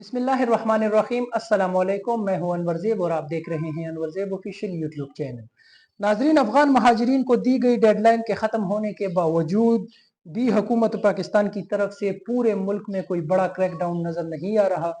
बिस्मिल्लाहिर्रहमानिर्रहीम। अस्सलाम वालेकुम। मैं हूं अनवर ज़ेब और आप देख रहे हैं अनवर ज़ेब ऑफिशियल यूट्यूब चैनल। नाजरीन, अफगान महाजरीन को दी गई डेडलाइन के ख़त्म होने के बावजूद भी हुकूमत पाकिस्तान की तरफ से पूरे मुल्क में कोई बड़ा क्रैकडाउन नज़र नहीं आ रहा।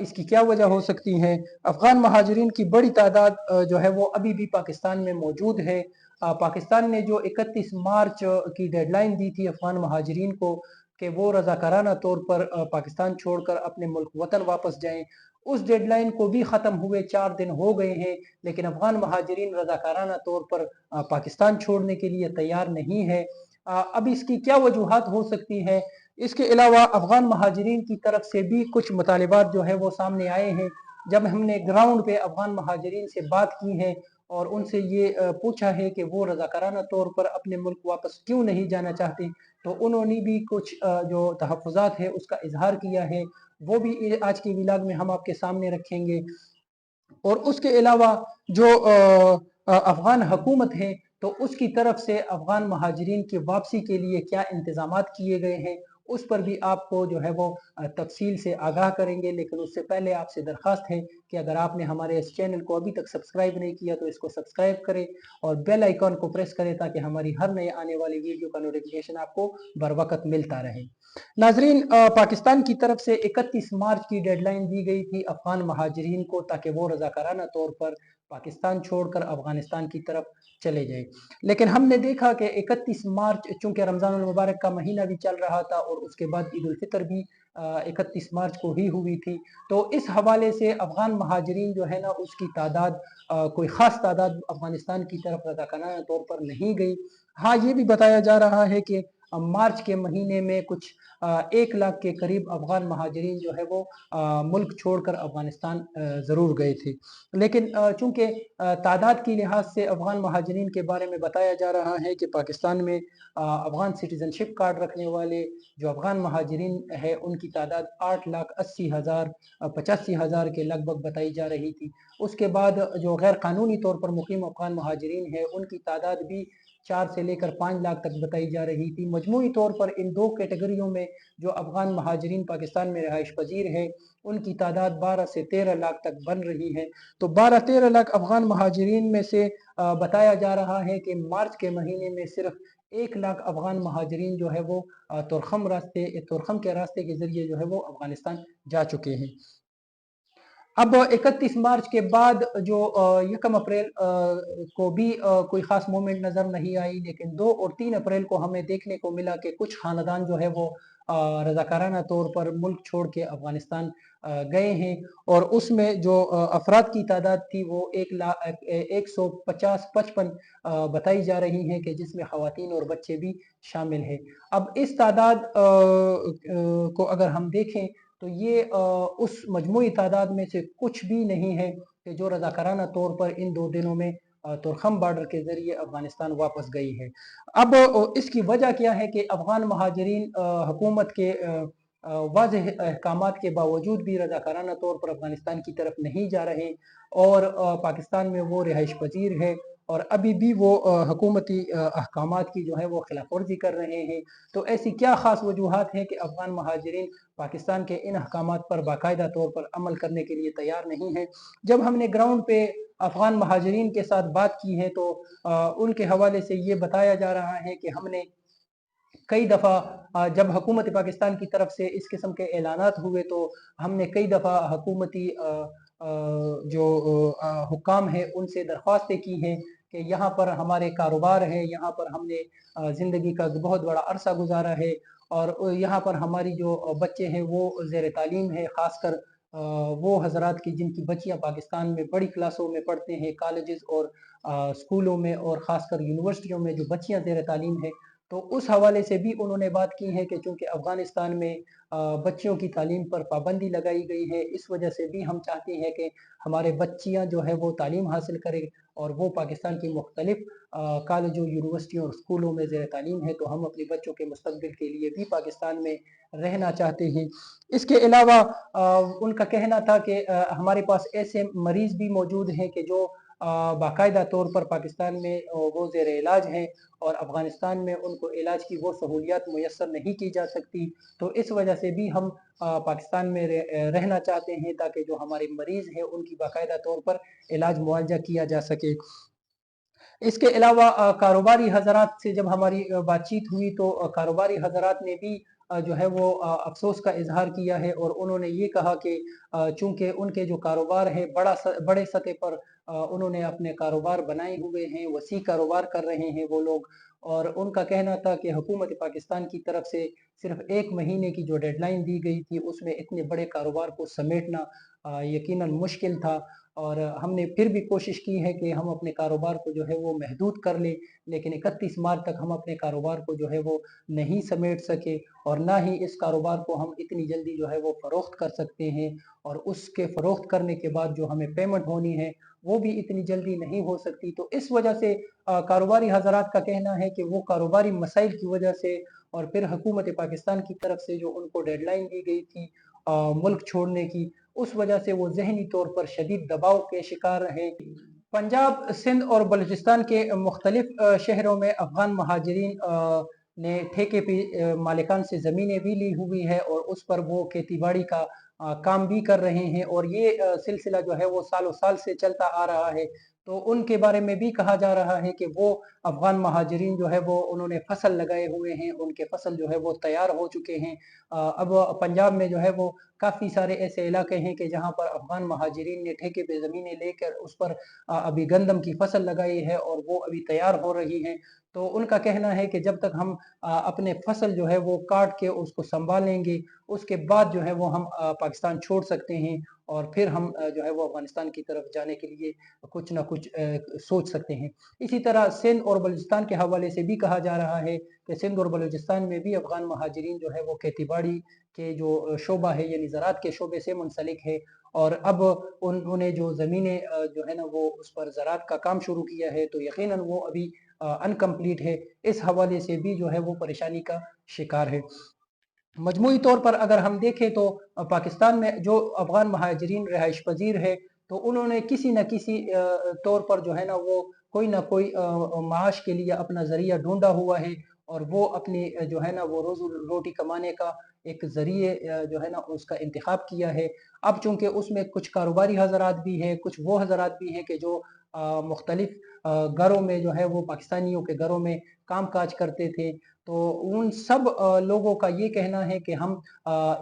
इसकी क्या वजह हो सकती है? अफगान महाजरीन की बड़ी तादाद जो है वो अभी भी पाकिस्तान में मौजूद है। पाकिस्तान ने जो 31 मार्च की डेडलाइन दी थी अफगान महाजरीन को कि वो रजाकाराना तौर पर पाकिस्तान छोड़कर अपने मुल्क वतन वापस जाएं, उस डेडलाइन को भी ख़त्म हुए 4 दिन हो गए हैं, लेकिन अफगान महाजरीन रजाकाराना तौर पर पाकिस्तान छोड़ने के लिए तैयार नहीं है। अब इसकी क्या वजूहात हो सकती है? इसके अलावा अफगान महाजरीन की तरफ से भी कुछ मुतालिबात जो है वो सामने आए हैं। जब हमने ग्राउंड पे अफगान महाजरीन से बात की है और उनसे ये पूछा है कि वो रजाकाराना तौर पर अपने मुल्क वापस क्यों नहीं जाना चाहते, तो उन्होंने भी कुछ जो तहफ़्फ़ुज़ात है उसका इजहार किया है। वो भी आज की व्लॉग में हम आपके सामने रखेंगे। और उसके अलावा जो अफगान हुकूमत है, तो उसकी तरफ से अफगान महाजरीन की वापसी के लिए क्या इंतजामात किए गए हैं, उस पर भी आपको जो है वो तफसील से आगाह करेंगे। लेकिन उससे पहले आपसे दरख्वास्त है कि अगर आपने हमारे इस चैनल को अभी तक सब्सक्राइब नहीं किया तो इसको सब्सक्राइब करें और बेल आइकॉन को प्रेस करें ताकि हमारी हर नए आने वाली वीडियो का नोटिफिकेशन आपको बर वक्त मिलता रहे। नाजरीन, पाकिस्तान की तरफ से 31 मार्च की डेडलाइन दी गई थी अफगान महाजरीन को ताकि वो रजाकाराना तौर पर पाकिस्तान छोड़कर अफगानिस्तान की तरफ चले जाए। लेकिन हमने देखा कि 31 मार्च, चूंकि रमज़ानुल मुबारक का महीना भी चल रहा था और उसके बाद ईद उल फितर भी 31 मार्च को ही हुई थी, तो इस हवाले से अफगान महाजरीन जो है ना उसकी तादाद कोई ख़ास तादाद अफगानिस्तान की तरफ रजाकाराना तौर पर नहीं गई। हाँ, ये भी बताया जा रहा है कि मार्च के महीने में कुछ 1 लाख के करीब अफगान महाजरीन जो है वो मुल्क छोड़कर अफगानिस्तान ज़रूर गए थे। लेकिन चूंकि तादाद की लिहाज से अफगान महाजरीन के बारे में बताया जा रहा है कि पाकिस्तान में अफगान सिटीजनशिप कार्ड रखने वाले जो अफगान महाजरीन है उनकी तादाद 8,80,000 85,000 के लगभग बताई जा रही थी। उसके बाद जो गैर कानूनी तौर पर मुकीम अफगान महाजरीन है उनकी तादाद भी 4 से लेकर 5 लाख तक बताई जा रही थी। मजमूई तौर पर इन दो कैटेगरियों में जो अफगान महाजरीन पाकिस्तान में रहाइश पजीर है उनकी तादाद 12 से 13 लाख तक बन रही है। तो 12-13 लाख अफगान महाजरीन में से बताया जा रहा है कि मार्च के महीने में सिर्फ 1 लाख अफगान महाजरीन जो है वो तुरखम के रास्ते के जरिए जो है वो अफगानिस्तान जा चुके हैं। अब 31 मार्च के बाद जो 1 अप्रैल को भी कोई ख़ास मूवमेंट नज़र नहीं आई, लेकिन 2 और 3 अप्रैल को हमें देखने को मिला कि कुछ ख़ानदान जो है वो रज़ाकाराना तौर पर मुल्क छोड़ के अफ़गानिस्तान गए हैं और उसमें जो अफराद की तादाद थी वो 150-55 बताई जा रही है कि जिसमें ख़वातीन और बच्चे भी शामिल हैं। अब इस तादाद को अगर हम देखें तो ये उस मजमूई तादाद में से कुछ भी नहीं है कि जो रजाकाराना तौर पर इन 2 दिनों में तुरखम बॉर्डर के जरिए अफगानिस्तान वापस गई है। अब इसकी वजह क्या है कि अफगान महाजरीन हुकूमत के वाज़ेह अहकामात के बावजूद भी रजाकाराना तौर पर अफगानिस्तान की तरफ नहीं जा रहे और पाकिस्तान में वो रिहाइश पजीर है और अभी भी वो हुकूमती अहकामात की जो है वो खिलाफ वर्जी कर रहे हैं। तो ऐसी क्या ख़ास वजूहात हैं कि अफगान महाजरीन पाकिस्तान के इन अहकामात पर बाकायदा तौर पर अमल करने के लिए तैयार नहीं है? जब हमने ग्राउंड पे अफगान महाजरीन के साथ बात की है तो उनके हवाले से ये बताया जा रहा है कि हमने कई दफ़ा जब हुकूमत पाकिस्तान की तरफ से इस किस्म के ऐलानात हुए तो हमने कई दफ़ा हुकूमती जो हुक्काम है उनसे दरख्वास्तें की हैं कि यहाँ पर हमारे कारोबार है, यहाँ पर हमने ज़िंदगी का बहुत बड़ा अरसा गुजारा है और यहाँ पर हमारी जो बच्चे हैं वो ज़ेर तालीम है, ख़ासकर वो हज़रात की जिनकी बच्चियाँ पाकिस्तान में बड़ी क्लासों में पढ़ते हैं, कॉलेजेस और स्कूलों में और ख़ासकर यूनिवर्सिटियों में जो बच्चियाँ ज़ेर तालीम है, तो उस हवाले से भी उन्होंने बात की है कि चूँकि अफ़गानिस्तान में बच्चियों की तालीम पर पाबंदी लगाई गई है, इस वजह से भी हम चाहते हैं कि हमारे बच्चियाँ जो है वो तालीम हासिल करें और वो पाकिस्तान की मुख्तलिफ कॉलेजों, यूनिवर्सिटियों और स्कूलों में ज़ेर तालीम है, तो हम अपने बच्चों के मुस्तक़बिल के लिए भी पाकिस्तान में रहना चाहते हैं। इसके अलावा उनका कहना था कि हमारे पास ऐसे मरीज़ भी मौजूद हैं कि जो बाकायदा तौर पर पाकिस्तान में वो ज़ेर इलाज हैं और अफ़गानिस्तान में उनको इलाज की वो सहूलियात मुयस्सर नहीं की जा सकती। तो इस वजह से भी हम पाकिस्तान में रहना चाहते हैं ताकि जो हमारे मरीज़ हैं उनकी बाकायदा तौर पर इलाज मुआवजा किया जा सके। इसके अलावा कारोबारी हज़रात से जब हमारी बातचीत हुई तो कारोबारी हज़रात ने भी जो है वो अफ़सोस का इज़हार किया है और उन्होंने ये कहा कि चूँकि उनके जो कारोबार है बड़े सतह पर उन्होंने अपने कारोबार बनाए हुए हैं, वसी कारोबार कर रहे हैं वो लोग और उनका कहना था कि हुकूमत पाकिस्तान की तरफ से सिर्फ़ 1 महीने की जो डेडलाइन दी गई थी उसमें इतने बड़े कारोबार को समेटना यकीनन मुश्किल था और हमने फिर भी कोशिश की है कि हम अपने कारोबार को जो है वो महदूद कर लें, लेकिन 31 मार्च तक हम अपने कारोबार को जो है वो नहीं समेट सके और ना ही इस कारोबार को हम इतनी जल्दी जो है वो फ़रोख्त कर सकते हैं और उसके फ़रोख्त करने के बाद जो हमें पेमेंट होनी है, वो भी इतनी जल्दी नहीं हो सकती। तो इस वजह से कारोबारी हज़रात का कहना है कि वो कारोबारी मसाइल की वजह से और फिर हुकूमत पाकिस्तान की तरफ से जो उनको डेडलाइन दी गई थी मुल्क छोड़ने की, उस वजह से वो ज़हनी तौर पर शदीद दबाव के शिकार रहे। पंजाब, सिंध और बलूचिस्तान के मुख्तलिफ शहरों में अफ़गान महाजरीन ने ठेके पे मालिकान से ज़मीनें भी ली हुई है और उस पर वो खेती बाड़ी का काम भी कर रहे हैं और ये सिलसिला जो है वो सालों साल से चलता आ रहा है। तो उनके बारे में भी कहा जा रहा है कि वो अफ़गान महाजरीन जो है वो उन्होंने फसल लगाए हुए हैं, उनके फसल जो है वो तैयार हो चुके हैं। अब पंजाब में जो है वो काफ़ी सारे ऐसे इलाके हैं कि जहाँ पर अफ़गान महाजरीन ने ठेके पे ज़मीनें लेकर उस पर अभी गंदम की फसल लगाई है और वो अभी तैयार हो रही है। तो उनका कहना है कि जब तक हम अपने फसल जो है वो काट के उसको संभालेंगे, उसके बाद जो है वो हम पाकिस्तान छोड़ सकते हैं और फिर हम जो है वो अफ़गानिस्तान की तरफ जाने के लिए कुछ ना कुछ सोच सकते हैं। इसी तरह सिंध और बलूचिस्तान के हवाले से भी कहा जा रहा है कि सिंध और बलूचिस्तान में भी अफ़गान महाजरीन जो है वो खेती-बाड़ी के जो शोबा है यानी ज़राअत के शोबे से मुंसलिक है और अब उन्होंने जो ज़मीनें जो है ना वो उस पर ज़राअत का काम शुरू किया है तो यकीनन वो अभी अनकम्प्लीट है। इस हवाले से भी जो है वो परेशानी का शिकार है। मजमूई तौर पर अगर हम देखें तो पाकिस्तान में जो अफ़गान महाजरीन रहाइश पजीर है तो उन्होंने किसी न किसी तौर पर जो है ना वो कोई ना कोई माश के लिए अपना ज़रिया ढूंढा हुआ है और वो अपनी जो है ना वो रोटी कमाने का एक ज़रिए जो है ना उसका इंतखाब किया है। अब चूँकि उसमें कुछ कारोबारी हज़रात भी हैं, कुछ वो हज़रात भी हैं कि जो मुख्तलिफ घरों में जो है वो पाकिस्तानियों के घरों में काम-काज करते थे। तो उन सब लोगों का ये कहना है कि हम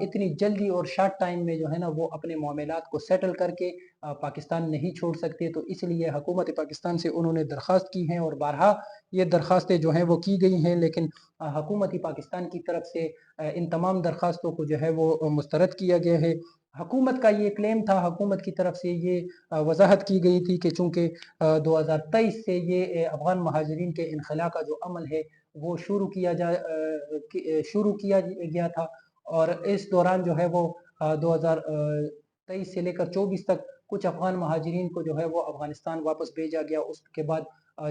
इतनी जल्दी और शॉर्ट टाइम में जो है ना वो अपने मामलात को सेटल करके पाकिस्तान नहीं छोड़ सकते तो इसलिए हुकूमत पाकिस्तान से उन्होंने दरख्वास्त की हैं और बारहा ये दरख्वास्तें जो हैं वो की गई हैं लेकिन हुकूमत पाकिस्तान की तरफ से इन तमाम दरख्वास्तों को जो है वो मुस्तरद किया गया है। हुकूमत का ये क्लेम था, हुकूमत की तरफ से ये वजाहत की गई थी कि चूँकि 2023 से ये अफ़गान महाजरीन के इनखला का जो अमल है वो शुरू किया गया था और इस दौरान जो है वो 2023 से लेकर 24 तक कुछ अफ़गान महाजरीन को जो है वो अफ़गानिस्तान वापस भेजा गया। उसके बाद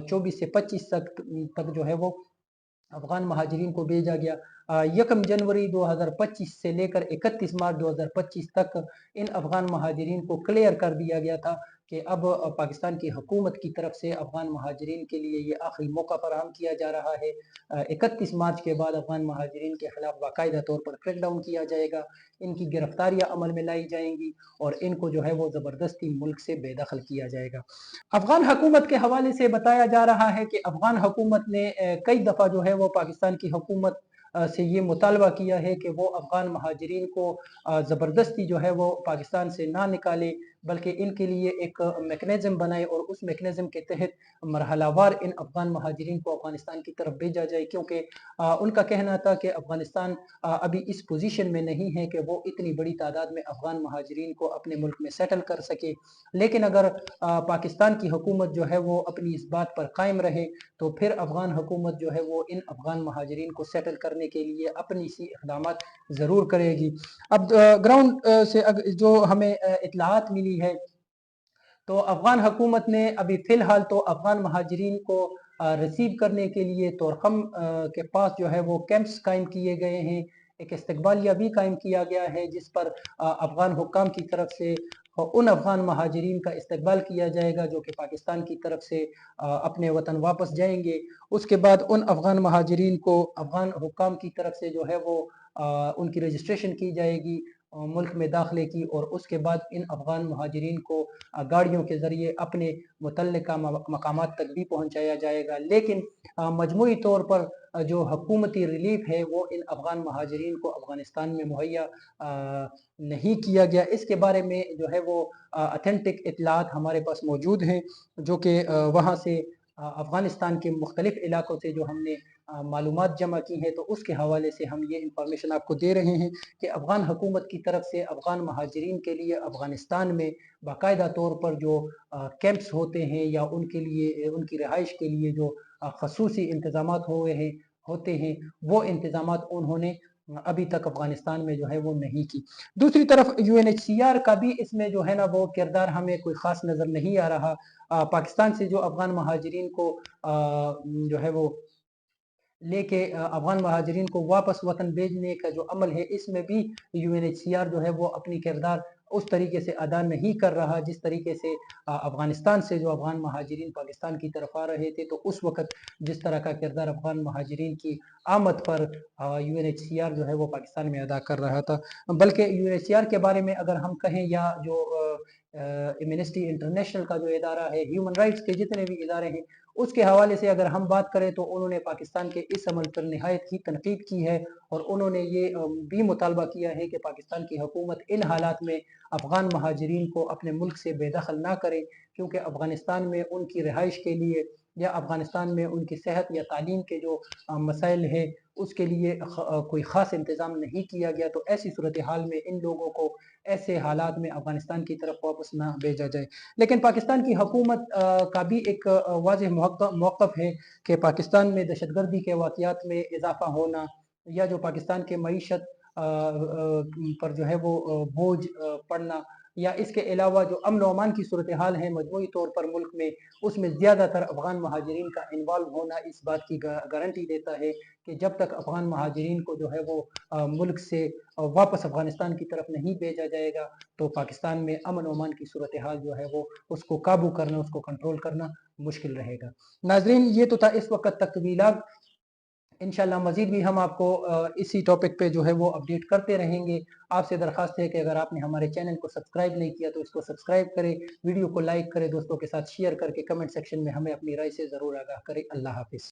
24 से 25 तक जो है वो अफ़गान महाजरीन को भेजा गया। 1 जनवरी 2025 से लेकर 31 मार्च 2025 तक इन अफ़गान महाजरीन को क्लियर कर दिया गया था कि अब पाकिस्तान की हुकूमत की तरफ से अफ़गान महाजरीन के लिए ये आखिरी मौका फराहम किया जा रहा है। 31 मार्च के बाद अफ़गान महाजरीन के खिलाफ बाकायदा तौर पर क्रैकडाउन किया जाएगा, इनकी गिरफ्तारियाँ अमल में लाई जाएंगी और इनको जो है वो ज़बरदस्ती मुल्क से बेदखल किया जाएगा। अफ़गान हुकूमत के हवाले से बताया जा रहा है कि अफ़गान हुकूमत ने कई दफ़ा जो है वो पाकिस्तान की हुकूमत से ये मुतालबा किया है कि वो अफ़गान महाजरीन को ज़बरदस्ती जो है वो पाकिस्तान से ना निकाले बल्कि इनके लिए एक मेकनिज़म बनाए और उस मेकनिज़म के तहत मरहलावार इन अफ़गान महाजरीन को अफ़गानिस्तान की तरफ भेजा जाए क्योंकि उनका कहना था कि अफ़गानिस्तान अभी इस पोजीशन में नहीं है कि वो इतनी बड़ी तादाद में अफ़गान महाजरीन को अपने मुल्क में सेटल कर सके। लेकिन अगर पाकिस्तान की हुकूमत जो है वो अपनी इस बात पर कायम रहे तो फिर अफ़गान हुकूमत जो है वो इन अफ़गान महाजरीन को सेटल करने के लिए अपनी सी इक़दामात ज़रूर करेगी। अब ग्राउंड से जो हमें इत्तलाआत मिली है तो अफ़गान हुकूमत ने अभी फ़िलहाल तो अफ़गान महाजरीन को रिसीव करने के लिए तोरखम के पास जो है वो कैंप्स कायम किए गए हैं। एक इस्तकबालिया भी कायम किया गया है जिस पर अफ़गान हुक्काम की तरफ से और उन अफ़गान महाजिरीन का इस्तकबाल किया जाएगा जो कि पाकिस्तान की तरफ से अपने वतन वापस जाएंगे। उसके बाद उन अफ़गान महाजिरीन को अफ़गान हुक्काम की तरफ से जो है वो उनकी रजिस्ट्रेशन की जाएगी मुल्क में दाखिले की, और उसके बाद इन अफ़गान महाजिरीन को गाड़ियों के ज़रिए अपने मुतल्लिका मकामात तक भी पहुँचाया जाएगा। लेकिन मजमूई तौर पर जो हुकूमती रिलीफ है वो इन अफ़गान महाजिरीन को अफ़गानिस्तान में मुहैया नहीं किया गया। इसके बारे में जो है वो अथेंटिक इत्तलात हमारे पास मौजूद हैं, जो कि वहाँ से अफ़गानिस्तान के मुख्तलिफ़ इलाकों से जो हमने मालूमात जमा की हैं, तो उसके हवाले से हम ये इंफॉर्मेशन आपको दे रहे हैं कि अफ़गान हुकूमत की तरफ से अफ़गान महाजिरीन के लिए अफ़गानिस्तान में बाकायदा तौर पर जो कैंप्स होते हैं या उनके लिए उनकी रिहाइश के लिए जो खसूसी इंतज़ामात होते हैं, वो इंतज़ामात उन्होंने अभी तक अफ़गानिस्तान में जो है वो नहीं की। दूसरी तरफ UNHCR का भी इसमें जो है ना वो किरदार हमें कोई ख़ास नज़र नहीं आ रहा। पाकिस्तान से जो अफ़गान महाजिरीन को जो है वो लेके अफ़गान महाजिरीन को वापस वतन भेजने का जो अमल है, इसमें भी UNHCR जो है वो अपनी किरदार उस तरीके से अदा नहीं कर रहा जिस तरीके से अफ़गानिस्तान से जो अफ़गान महाजिरीन पाकिस्तान की तरफ आ रहे थे, तो उस वक़्त जिस तरह का किरदार अफ़गान महाजिरीन की आमद पर UNHCR जो है वो पाकिस्तान में अदा कर रहा था। बल्कि UNHCR के बारे में अगर हम कहें, या जो एमनेस्टी इंटरनेशनल का जो इदारा है, ह्यूमन राइट्स के जितने भी इदारे हैं, उसके हवाले से अगर हम बात करें तो उन्होंने पाकिस्तान के इस अमल पर निहायत ही तनकीद की है, और उन्होंने ये भी मुतालबा किया है कि पाकिस्तान की हुकूमत इन हालात में अफ़गान महाजिरीन को अपने मुल्क से बेदखल ना करे, क्योंकि अफ़गानिस्तान में उनकी रिहाइश के लिए या अफ़गानिस्तान में उनकी सेहत या तालीम के जो मसाइल है उसके लिए कोई ख़ास इंतज़ाम नहीं किया गया। तो ऐसी सूरत हाल में इन लोगों को ऐसे हालात में अफ़गानिस्तान की तरफ वापस ना भेजा जाए। लेकिन पाकिस्तान की हुकूमत का भी एक वाज़ेह मौक़िफ़ है कि पाकिस्तान में दहशतगर्दी के वाक़यात में इज़ाफ़ा होना, या जो पाकिस्तान के मईशत पर जो है वो बोझ पड़ना, या इसके अलावा जो अमन व अमान की सूरत हाल है मजमूई तौर पर मुल्क में, उसमें ज़्यादातर अफ़गान महाजिरीन का इन्वॉल्व होना इस बात की गारंटी देता है कि जब तक अफ़गान महाजिरीन को जो है वो मुल्क से वापस अफ़गानिस्तान की तरफ नहीं भेजा जाएगा, तो पाकिस्तान में अमन व अमान की सूरत हाल जो है वो उसको काबू करना, उसको कंट्रोल करना मुश्किल रहेगा। नाज़रीन, ये तो था इस वक्त तक वीलाग। इंशाल्लाह मज़ीद भी हम आपको इसी टॉपिक पे जो है वो अपडेट करते रहेंगे। आपसे दरख्वास्त है कि अगर आपने हमारे चैनल को सब्सक्राइब नहीं किया तो इसको सब्सक्राइब करें, वीडियो को लाइक करें, दोस्तों के साथ शेयर करके कमेंट सेक्शन में हमें अपनी राय से ज़रूर आगाह करें। अल्लाह हाफ़िज़।